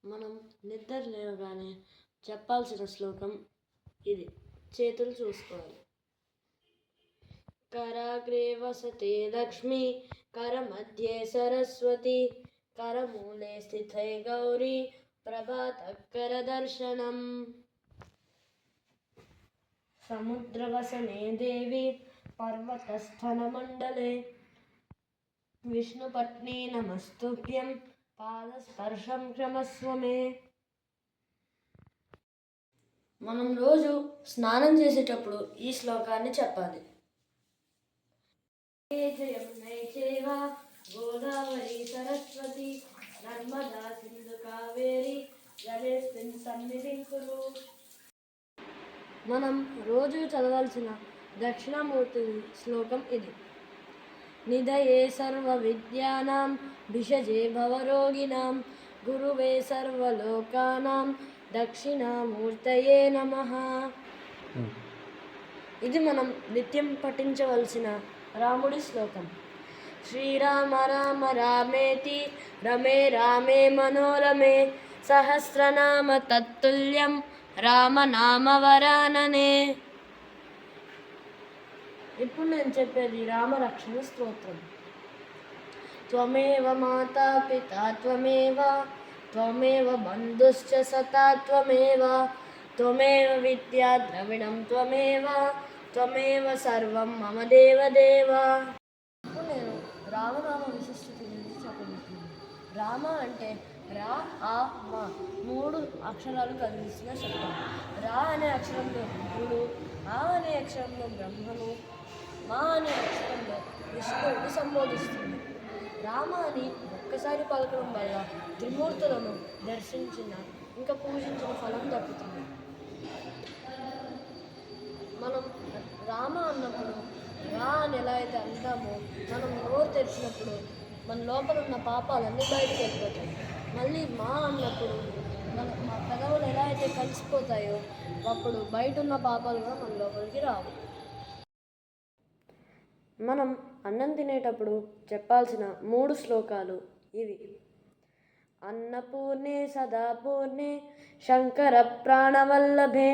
మనం నిద్ర లేవగానే చెప్పాల్సిన శ్లోకం ఇది. చేతులు చూసుకోవాలి. కరాగ్రే వసతే లక్ష్మి, కరమధ్యే సరస్వతి, కరమూలే స్థితే గౌరీ, ప్రభాతకర దర్శనం. సముద్రవసనే దేవి, పర్వతస్థనమండలే, విష్ణుపత్ని నమస్తుభ్యం, పాదస్పర్శం క్షమస్వ మే. మనం రోజు స్నానం చేసేటప్పుడు ఈ శ్లోకాన్ని చెప్పాలి. జయమునే చైవ గోదావరి సరస్వతి, నర్మదా సింధు కావేరి, జలేస్మిన్ సన్నిధిం కురు. మనం రోజు చదవాల్సిన దక్షిణామూర్తి శ్లోకం ఇది. నిధయే సర్వ విద్యానాం, భిషజే భవరోగిణాం, గురువే సర్వలోకానాం, దక్షిణామూర్తయే నమః. ఇది మనం నిత్యం పఠించవలసిన రాముడి శ్లోకం. శ్రీరామ రామ రామేతి, రమే రామే మనోరమే, సహస్రనామ తత్తుల్యం, రామనామ వరాననే. ఇప్పుడు నేను చెప్పేది రామరక్షణ స్తోత్రం. త్వమేవ మాతా పితా త్వమేవ, త్వమేవ బంధుశ్చ సతా త్వమేవ, త్వమేవ విద్యా ద్రవిణం త్వమేవ, త్వమేవ సర్వం మమ దేవదేవ. ఇప్పుడు నేను రామనామ విశిష్టత గురించి చెప్పబోతున్నాను. రామ అంటే రా, ఆ, మా 3 అక్షరాలు కలిసిన శబ్దం. రా అనే అక్షరంలో రుద్రుడు, ఆ అనే అక్షరంలో బ్రహ్మను, మా అనే అక్షరంలో విష్ణువుని సంబోధిస్తుంది. రామ అని ఒక్కసారి పలకడం వల్ల త్రిమూర్తులను దర్శించిన ఇంకా పూజించిన ఫలం దక్కుతుంది. మనం రామ అన్నప్పుడు రా అని ఎలా అయితే అంటామో, మనం నోరు తెరిచినప్పుడు మన లోపల ఉన్న పాపాలన్నీ బయటకు వెళ్ళిపోతాయి. మళ్ళీ మా అన్నప్పుడు మా పెదవులు ఎలా అయితే కలిసిపోతాయో అప్పుడు బయట ఉన్న పాపాలు కూడా మన లోపలికి రావు. మనం అన్నం తినేటప్పుడు చెప్పాల్సిన 3 శ్లోకాలు ఇవి. అన్నపూర్ణే సదాపూర్ణే, శంకర ప్రాణవల్లభే,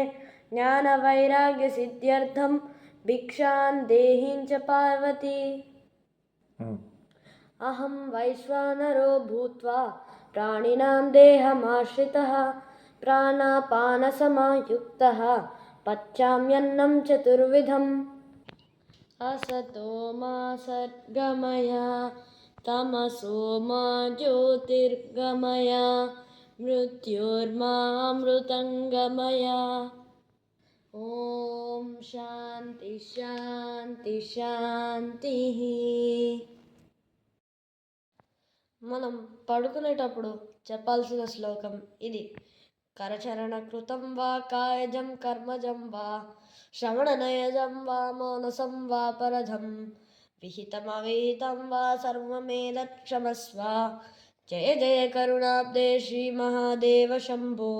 జ్ఞాన వైరాగ్య సిద్ధ్యర్థం, భిక్షాన్ దేహించ పార్వతి. అహం వైశ్వానరో భూత్వా ప్రాణినాం దేహమాశ్రితః, ప్రాణాపానసమాయుక్తః, పచ్యామ్యన్నం చతుర్విధం. అసతో మా సద్గమయ, తమసో మా జ్యోతిర్గమయ, మృత్యోర్మా అమృతంగమయ. ఓం శాంతి శాంతి శాంతి. మనం పడుకునేటప్పుడు చెప్పాల్సిన శ్లోకం ఇది. కరచరణ కృతం వా కాయజం కర్మజం వా, శ్రవణనయజం వా మానసం వా పరధం, విహితమవిహితం వా సర్వమేతత్ క్షమస్వ. జయ జయ కరుణాబ్దే శ్రీ మహాదేవ శంభో.